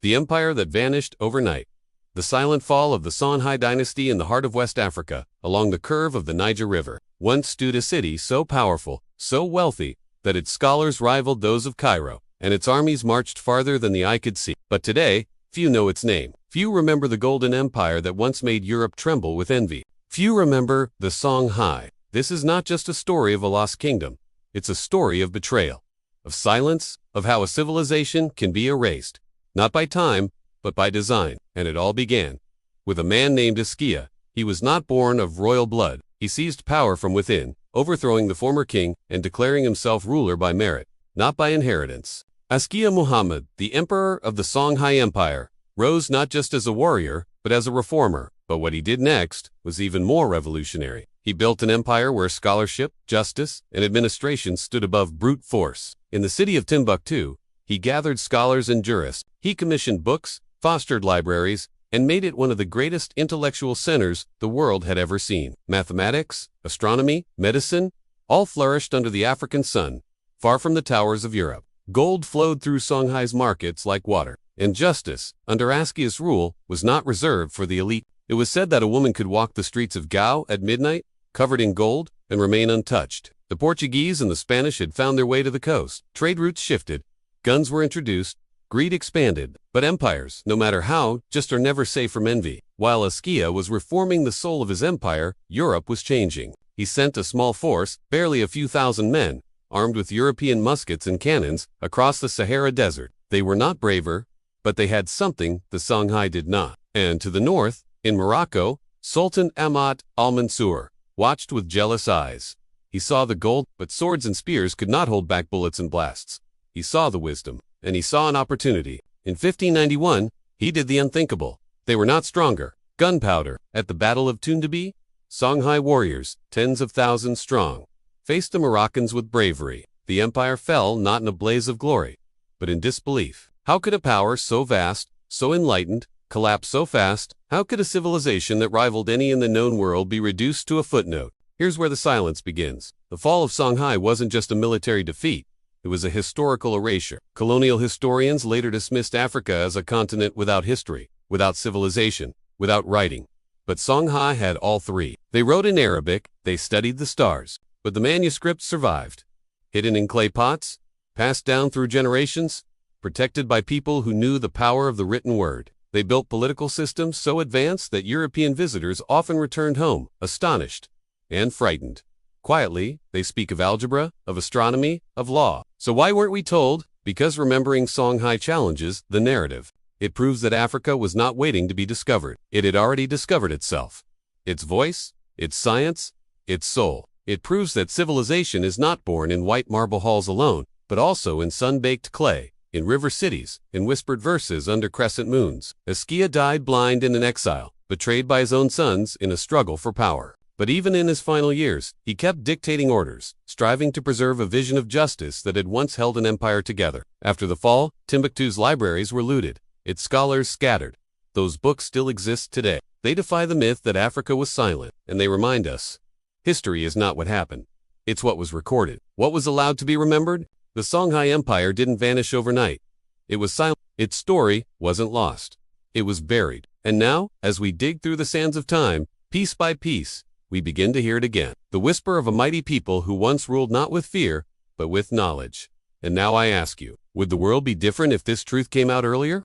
The empire that vanished overnight. The silent fall of the Songhai dynasty in the heart of West Africa, along the curve of the Niger River, once stood a city so powerful, so wealthy, that its scholars rivaled those of Cairo, and its armies marched farther than the eye could see. But today, few know its name. Few remember the golden empire that once made Europe tremble with envy. Few remember the Songhai. This is not just a story of a lost kingdom. It's a story of betrayal, of silence, of how a civilization can be erased, not by time, but by design. And it all began with a man named Askia. He was not born of royal blood. He seized power from within, overthrowing the former king and declaring himself ruler by merit, not by inheritance. Askia Muhammad, the emperor of the Songhai Empire, rose not just as a warrior, but as a reformer. But what he did next was even more revolutionary. He built an empire where scholarship, justice, and administration stood above brute force. In the city of Timbuktu, he gathered scholars and jurists. He commissioned books, fostered libraries, and made it one of the greatest intellectual centers the world had ever seen. Mathematics, astronomy, medicine, all flourished under the African sun, far from the towers of Europe. Gold flowed through Songhai's markets like water. And justice, under Askia's rule, was not reserved for the elite. It was said that a woman could walk the streets of Gao at midnight, covered in gold, and remain untouched. The Portuguese and the Spanish had found their way to the coast. Trade routes shifted, guns were introduced, greed expanded. But empires, no matter how, just are never safe from envy. While Askia was reforming the soul of his empire, Europe was changing. He sent a small force, barely a few thousand men, armed with European muskets and cannons, across the Sahara Desert. They were not braver, but they had something the Songhai did not. And to the north, in Morocco, Sultan Ahmad al-Mansur watched with jealous eyes. He saw the gold, but swords and spears could not hold back bullets and blasts. He saw the wisdom, and he saw an opportunity. In 1591, he did the unthinkable. They were not stronger. Gunpowder. At the Battle of Toundabi, Songhai warriors, tens of thousands strong, faced the Moroccans with bravery. The empire fell not in a blaze of glory, but in disbelief. How could a power so vast, so enlightened, collapse so fast? How could a civilization that rivaled any in the known world be reduced to a footnote? Here's where the silence begins. The fall of Songhai wasn't just a military defeat. It was a historical erasure. Colonial historians later dismissed Africa as a continent without history, without civilization, without writing. But Songhai had all three. They wrote in Arabic, they studied the stars, but the manuscripts survived. Hidden in clay pots, passed down through generations, protected by people who knew the power of the written word. They built political systems so advanced that European visitors often returned home, astonished and frightened. Quietly, they speak of algebra, of astronomy, of law. So why weren't we told? Because remembering Songhai challenges the narrative. It proves that Africa was not waiting to be discovered. It had already discovered itself. Its voice, its science, its soul. It proves that civilization is not born in white marble halls alone, but also in sun-baked clay, in river cities, in whispered verses under crescent moons. Askia died blind and in exile, betrayed by his own sons in a struggle for power. But even in his final years, he kept dictating orders, striving to preserve a vision of justice that had once held an empire together. After the fall, Timbuktu's libraries were looted, its scholars scattered. Those books still exist today. They defy the myth that Africa was silent, and they remind us, history is not what happened. It's what was recorded. What was allowed to be remembered? The Songhai Empire didn't vanish overnight. It was silent. Its story wasn't lost. It was buried. And now, as we dig through the sands of time, piece by piece, we begin to hear it again. The whisper of a mighty people who once ruled not with fear, but with knowledge. And now I ask you, would the world be different if this truth came out earlier?